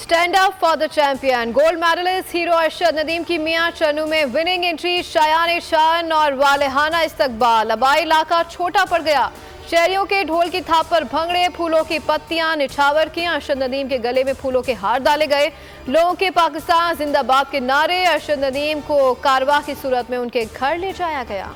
Stand up for the champion. Gold medallist hero Arshad Nadeem की मियां चन्नू में winning entry, Shayan शान और वालेहाना इस्तकबाल। आबाई इलाका छोटा पड़ गया, शहरियों के ढोल की थाप पर भंगड़े, फूलों की पत्तियां निछावर की। अरशद नदीम के गले में फूलों के हार डाले गए, लोगों के पाकिस्तान जिंदाबाद के नारे। अरशद नदीम को कारवां की सूरत में उनके घर ले जाया गया।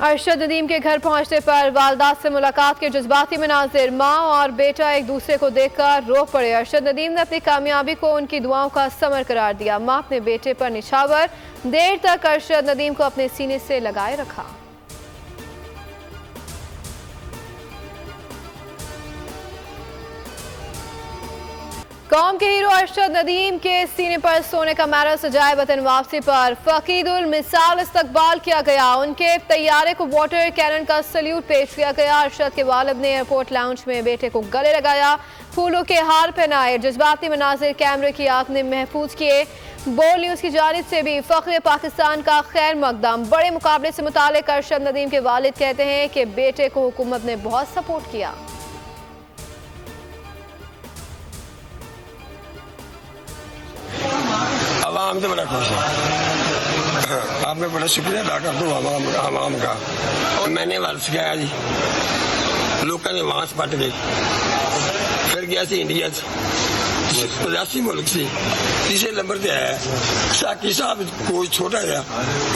अरशद नदीम के घर पहुंचने पर वालदा से मुलाकात के जज्बाती मनाजिर, माँ और बेटा एक दूसरे को देखकर रो पड़े। अरशद नदीम ने अपनी कामयाबी को उनकी दुआओं का समर करार दिया। माँ अपने बेटे पर निछावर, देर तक अरशद नदीम को अपने सीने से लगाए रखा। कौम के हीरो अरशद नदीम के सीने पर सोने का मैडल सजाए वतन वापसी पर फकीदुल मिसाल इस्तकबाल किया गया। उनके तैयारे को वाटर कैनन का सल्यूट पेश किया गया। अरशद के वालिद ने एयरपोर्ट लाउंज में बेटे को गले लगाया, फूलों के हार पहनाए। जज्बाती मनाजिर कैमरे की आंख ने महफूज किए। बोल न्यूज की जानिब से भी फख्र पाकिस्तान का खैर मकदम। बड़े मुकाबले से मुतालिक अरशद नदीम के वालिद कहते हैं कि बेटे को हुकूमत ने बहुत सपोर्ट किया। आवाम से बड़ा खुश है, आपका बड़ा शुक्रिया अदा कर दूँ आवाम का। और मैंने वर्ष किया जी, लोगों ने वहां से पट गए, फिर गया सी इंडिया 85 मुल्क से तीसरे नंबर पे आया। साकी साहब कोई छोटा है,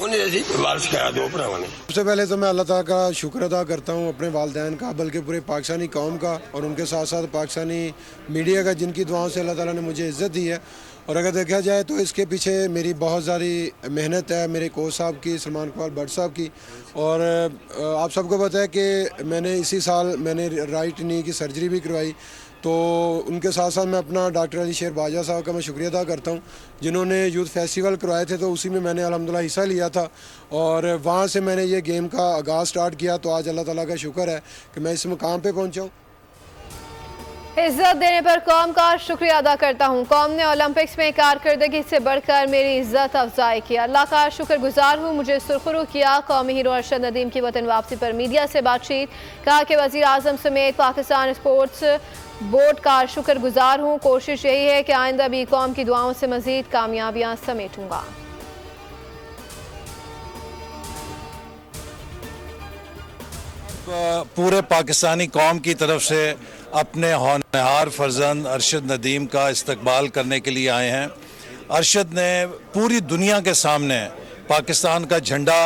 उन्हें वारस किया दो भरावां ने। सबसे पहले तो मैं अल्लाह ताला का शुक्र अदा करता हूँ, अपने वालिदैन का, बल्कि पूरे पाकिस्तानी कौम का, और उनके साथ साथ पाकिस्तानी मीडिया का, जिनकी दुआओं से अल्लाह ताला ने मुझे इज़्ज़त दी है। और अगर देखा जाए तो इसके पीछे मेरी बहुत ज़्यादा मेहनत है, मेरे कोच साहब की, सलमान इकबाल भट्ट साहब की। और आप सबको पता है कि मैंने इसी साल राइट नी की सर्जरी भी करवाई। तो उनके साथ साथ मैं अपना डॉक्टर अली शेर बाजा साहब का मैं शुक्रिया अदा करता हूँ, जिन्होंने यूथ फेस्टिवल करवाए थे, तो उसी में मैंने अल्हम्दुलिल्लाह हिस्सा लिया था और वहाँ से मैंने ये गेम का आगाज़ स्टार्ट किया। तो आज अल्लाह ताला का शुक्र है कि मैं इस मुकाम पे पहुँचा हूँ। इज्जत देने पर कौम का शुक्रिया अदा करता हूँ। कौम ने ओलंपिक्स में कारकर्दगी से बढ़कर मेरी इज्जत अफजाई की, अल्लाह का शुक्रगुजार हूँ। मुझे सुरखरू किया। कौमी हीरो अरशद नदीम की वतन वापसी पर मीडिया से बातचीत, कहा कि वज़ीर आज़म समेत पाकिस्तान स्पोर्ट्स बोर्ड का शुक्रगुजार हूँ। कोशिश यही है कि आइंदा भी कौम की दुआओं से मजीद कामयाबियाँ समेटूंगा। पूरे पाकिस्तानी कौम की तरफ से अपने होनहार फर्जंद अरशद नदीम का इस्तकबाल करने के लिए आए हैं। अरशद ने पूरी दुनिया के सामने पाकिस्तान का झंडा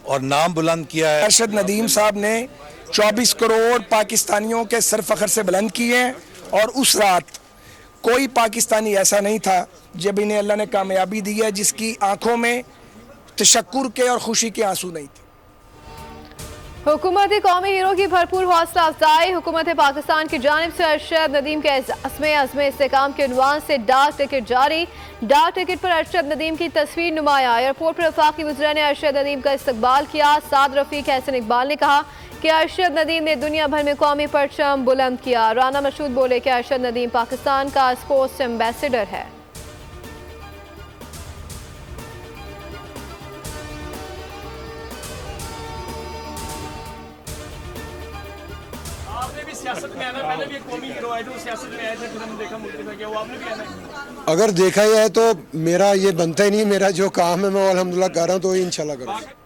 और नाम बुलंद किया है। अरशद नदीम साहब ने 24 करोड़ पाकिस्तानियों के सर फख्र से बुलंद किए हैं, और उस रात कोई पाकिस्तानी ऐसा नहीं था जब इन्हें अल्लाह ने कामयाबी दी है जिसकी आंखों में तशक्कुर के और खुशी के आंसू नहीं थे। हुकूमत कौमी हीरो की भरपूर हौसला अफजाई। हुकूमत पाकिस्तान की जानिब से अरशद नदीम के अज़्म इस्तेकाम के उन्वान से डाक टिकट जारी। डाक टिकट पर अरशद नदीम की तस्वीर नुमाया। एयरपोर्ट पर वफाकी वज़ीर ने अरशद नदीम का इस्तकबाल किया। साद रफीक हसन इकबाल ने कहा कि अरशद नदीम ने दुनिया भर में कौमी परचम बुलंद किया। राना मशहूद बोले कि अरशद नदीम पाकिस्तान का स्पोर्ट्स एम्बेसडर है। आपने भी सियासत में आना, पहले भी एक कौमी हीरो आए थे, सियासत में आए थे, फिर हमने देखा मुल्क में क्या वो आपने भी आना। अगर देखा जाए तो मेरा ये बनता ही नहीं, मेरा जो काम है मैं अल्हम्दुलिल्लाह कर रहा हूँ, तो इंशाल्लाह करूँगा।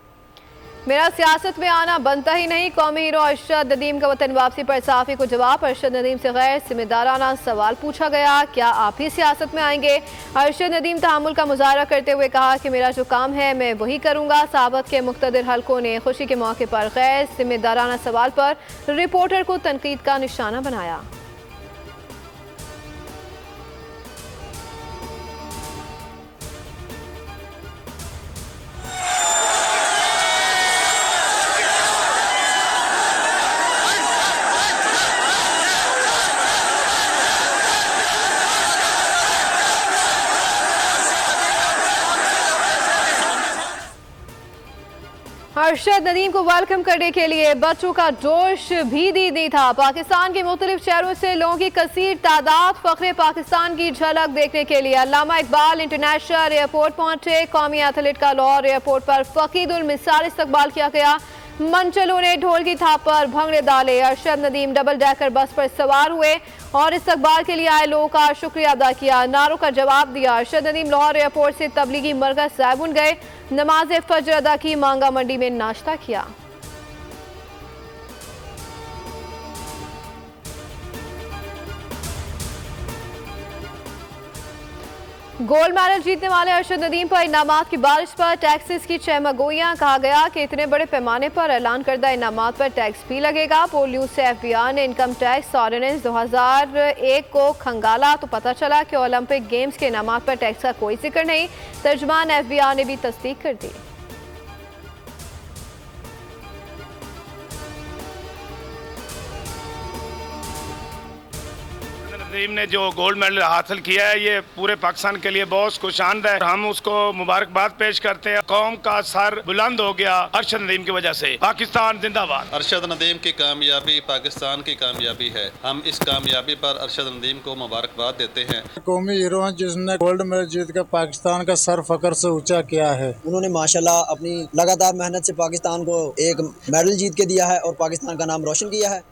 मेरा सियासत में आना बनता ही नहीं। कौमी हीरो अरशद नदीम का वतन वापसी पर सहाफ़ी को जवाब। अरशद नदीम से गैर जिम्मेदाराना सवाल पूछा गया, क्या आप ही सियासत में आएंगे? अरशद नदीम तहम्मुल का मुजाहरा करते हुए कहा कि मेरा जो काम है मैं वही करूँगा। सहाबत के मुख्तदिर हलकों ने खुशी के मौके पर गैर जिम्मेदाराना सवाल पर रिपोर्टर को तनकीद का निशाना बनाया। अरशद नदीम को वेलकम करने के लिए बच्चों का जोश भी दी था। पाकिस्तान के मुख्तलिफ शहरों से लोगों की कसीर तादाद फख्रे पाकिस्तान की झलक देखने के लिए अल्लामा इकबाल इंटरनेशनल एयरपोर्ट पहुंचे। कौमी एथलीट का लाहौर एयरपोर्ट पर फकीदुल मिसाल इस्तकबाल किया गया। मनचलों ने ढोल की थाप पर भंगड़े डाले। Arshad Nadeem double decker bus पर सवार हुए और इस्तकबाल के लिए आए लोगों का शुक्रिया अदा किया, नारों का जवाब दिया। अरशद नदीम लाहौर एयरपोर्ट से तबलीगी मरकज साहिबुन गए, नमाज फजर अदा की, मांगा मंडी में नाश्ता किया। गोल्ड मेडल जीतने वाले अरशद नदीम पर इनामात की बारिश पर टैक्सेस की चहमगोइयां। कहा गया कि इतने बड़े पैमाने पर ऐलान करदा इनामात पर टैक्स भी लगेगा। पोल न्यूज से FBI ने इनकम टैक्स ऑर्डिनेंस 2001 को खंगाला तो पता चला कि ओलंपिक गेम्स के इनामात पर टैक्स का कोई जिक्र नहीं। तर्जुमान FBI ने भी तस्दीक कर दी। नदीम ने जो गोल्ड मेडल हासिल किया है ये पूरे पाकिस्तान के लिए बहुत खुशामद है। हम उसको मुबारकबाद पेश करते हैं। कौम का सर बुलंद हो गया अरशद नदीम की वजह से। पाकिस्तान जिंदाबाद। अरशद नदीम की कामयाबी पाकिस्तान की कामयाबी है। हम इस कामयाबी पर अरशद नदीम को मुबारकबाद देते हैं। कौमी हीरो हैं जिसने गोल्ड मेडल जीत कर पाकिस्तान का सर फकर से ऊंचा किया है। उन्होंने माशाल्लाह अपनी लगातार मेहनत से पाकिस्तान को एक मेडल जीत के दिया है और पाकिस्तान का नाम रोशन किया है।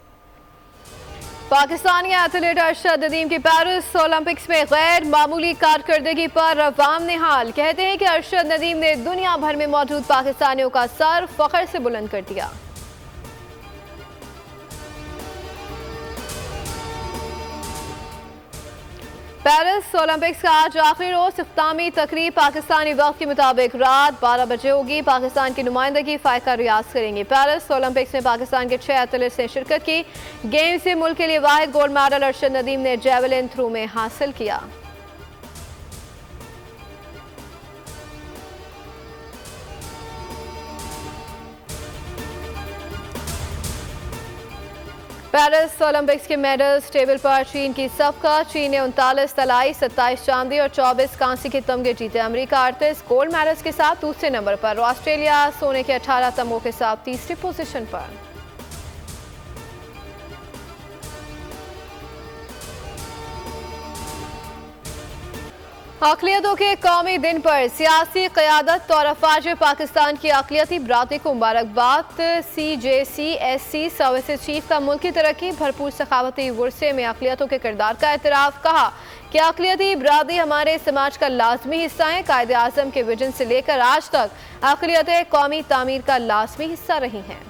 पाकिस्तानी एथलीट अरशद नदीम की पेरिस ओलंपिक्स में गैर मामूली कारकर्दगी पर अवाम निहाल। कहते हैं कि अरशद नदीम ने दुनिया भर में मौजूद पाकिस्तानियों का सर फख्र से बुलंद कर दिया। पेरिस ओलंपिक्स का आज आखिरी रोज इख्तितामी तकरीब पाकिस्तानी वक्त के मुताबिक रात 12 बजे होगी। पाकिस्तान की नुमाइंदगी फायका रियाज करेंगी। पेरिस ओलंपिक्स में पाकिस्तान के 6 एथलीट्स ने शिरकत की। गेम से मुल्क के लिए वाहिद गोल्ड मेडल अरशद नदीम ने जेवलिन थ्रो में हासिल किया। पेरिस ओलंपिक्स के मेडल्स टेबल पर चीन की सबका। चीन ने 39 तलाई, 27 चांदी और 24 कांसी के तमगे जीते। अमेरिका 38 गोल्ड मेडल्स के साथ दूसरे नंबर पर। ऑस्ट्रेलिया सोने के 18 तमगों के साथ तीसरी पोजीशन पर। अक़लियतों के कौमी दिन पर सियासी क़यादत और अफवाज पाकिस्तान की अक़लियती बरादरी को मुबारकबाद। CJC-SC सर्विसेज चीफ का मुल्क की तरक्की भरपूर सखावती वर्से में अक़लियतों के किरदार का एतराफ़। कहा कि अक़लियती बरादरी हमारे समाज का लाजमी हिस्सा है। कायद आज़म के विजन से लेकर आज तक अक़लियतें कौमी तामीर का लाजमी हिस्सा रही हैं।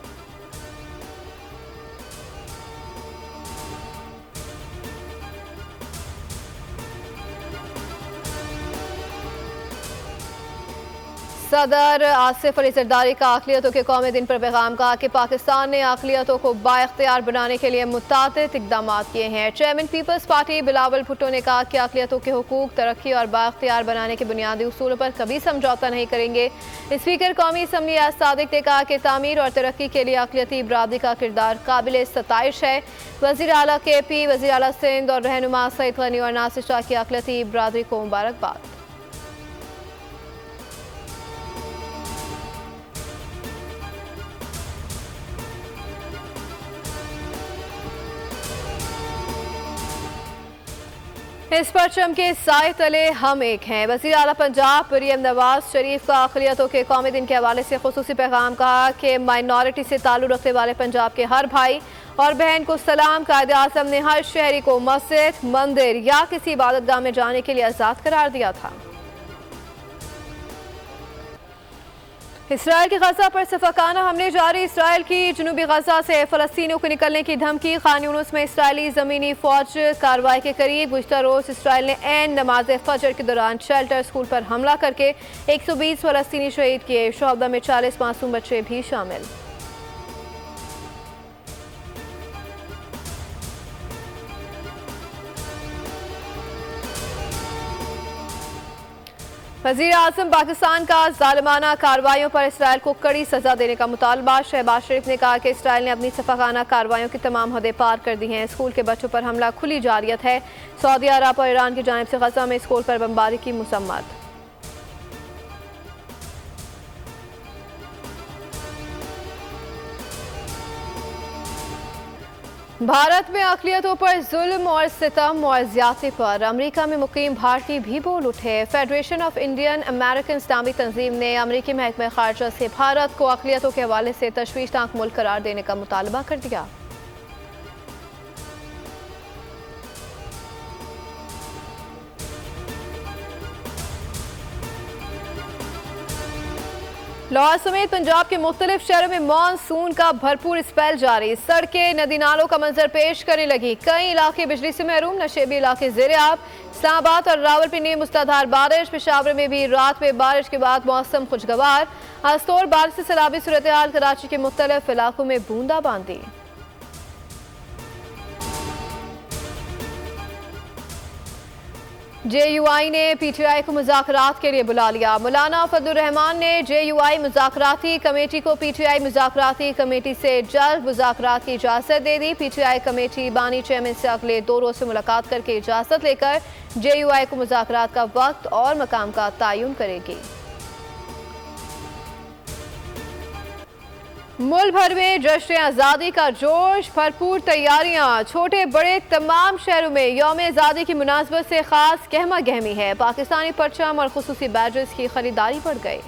सदर आसिफ अली जरदारी का अक़लियतों के कौमी दिन पर पैगाम। कहा कि पाकिस्तान ने अक़लियतों को बाइख्तियार बनाने के लिए मुतादिद इक़दाम किए हैं। चेयरमैन पीपल्स पार्टी बिलावल भुट्टो ने कहा कि अक़लियतों के हुकूक, तरक्की और बाइख्तियार बनाने के बुनियादी उसूलों पर कभी समझौता नहीं करेंगे। स्पीकर कौमी असम्बली याद सादिक ने कहा कि तामीर और तरक्की के लिए अक़लियती बरादरी का किरदार काबिल सताइश है। वज़ीर आला KP, वज़ीर आला सिंध और रहनुमा सईद गनी और नासिर शाह की अक़लियती बरादरी को मुबारकबाद। इस परचम के साए तले हम एक हैं। वज़ीर आला पंजाब मरियम नवाज शरीफ का अक़लियतों के कौमी दिन के हवाले से खुसूसी पैगाम। कहा कि माइनॉरिटी से ताल्लुक़ रखने वाले पंजाब के हर भाई और बहन को सलाम। कायद आज़म ने हर शहरी को मस्जिद, मंदिर या किसी इबादतगाह में जाने के लिए आज़ाद करार दिया था। इसराइल के गजा पर सफाकाना हमले जारी। इसराइल की जनूबी गजा से फ़लस्तीनियों को निकलने की धमकी। खान यूनुस में इसराइली ज़मीनी फ़ौज कार्रवाई के करीब। गुज़िश्ता रोज़ इसराइल ने ऐन नमाज फजर के दौरान शेल्टर स्कूल पर हमला करके 120 फ़लस्तीनी शहीद किए। शुहदा में 40 मासूम बच्चे भी शामिल। वज़ीर आज़म पाकिस्तान का ज़ालिमाना कार्रवाइयों पर इसराइल को कड़ी सज़ा देने का मुतालबा। शहबाज शरीफ ने कहा कि इसराइल ने अपनी सफ़ाकाना कार्रवाइयों की तमाम हदें पार कर दी हैं। स्कूल के बच्चों पर हमला खुली जारियत है। सऊदी अरब और ईरान की जानिब से गजा में स्कूल पर बमबारी की मज़म्मत। भारत में अक़लियतों पर जुल्म और सितम और ज़्यादती पर अमेरिका में मुकीम भारतीय भी बोल उठे। फेडरेशन ऑफ इंडियन अमेरिकन इस्लामी तंजीम ने अमेरिकी महकमे खारजा से भारत को अक़लियतों के हवाले से तशवीशनाक मुल्क करार देने का मुतालबा कर दिया। लाहौर समेत पंजाब के मुख्तलिफ शहरों में मानसून का भरपूर स्पेल जारी। सड़कें नदी नालों का मंजर पेश करने लगी। कई इलाके बिजली से महरूम, नशेबी इलाके ज़ेर-ए-आब। इस्लामाबाद और रावलपिंडी में मुसलाधार बारिश। पेशावर में भी रात में बारिश के बाद मौसम खुशगवार। आस्तोर बारिश से सैलाबी सूरत हाल। कराची के मुख्तलिफ इलाकों में बूंदाबांदी। JUI ने PTI को मुज़ाकरात के लिए बुला लिया। मौलाना फजलुर रहमान ने JUI मुज़ाकराती कमेटी को PTI मुज़ाकराती कमेटी से जल्द मुज़ाकरात की इजाज़त दे दी। PTI कमेटी बानी चेयरमैन से अगले 2 रोज़ से मुलाकात करके इजाज़त लेकर JUI को मुज़ाकरात का वक्त और मकाम का तयन करेगी। मुल्क भर में जश्न आज़ादी का जोश, भरपूर तैयारियां। छोटे बड़े तमाम शहरों में यौम आज़ादी की मुनासबत से खास गहमा गहमी है। पाकिस्तानी परचम और खुसूसी बैजेस की खरीदारी बढ़ गई।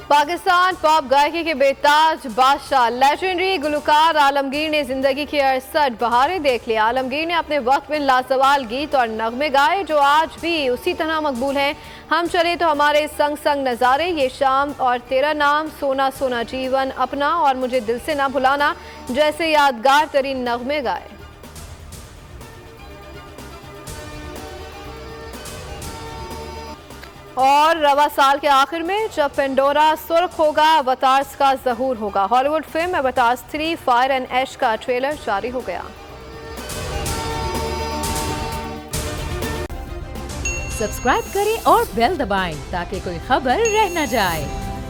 पाकिस्तान पॉप गायकी के बेताज बादशाह लेजेंडरी गुलकार आलमगीर ने जिंदगी की 68 बहारें देख लिया। आलमगीर ने अपने वक्त में लाजवाल गीत और नगमे गाए जो आज भी उसी तरह मकबूल हैं। हम चले तो हमारे संग संग नज़ारे, ये शाम और तेरा नाम, सोना सोना जीवन, अपना और मुझे दिल से ना भुलाना जैसे यादगार तरीन नगमे गाए। और रवा साल के आखिर में जब पेंडोरा सुर्ख होगा, अवतार्स का ज़हूर होगा। Hollywood film Avatars 3 fire and ash का ट्रेलर जारी हो गया। सब्सक्राइब करें और बेल दबाएं ताकि कोई खबर रह न जाए।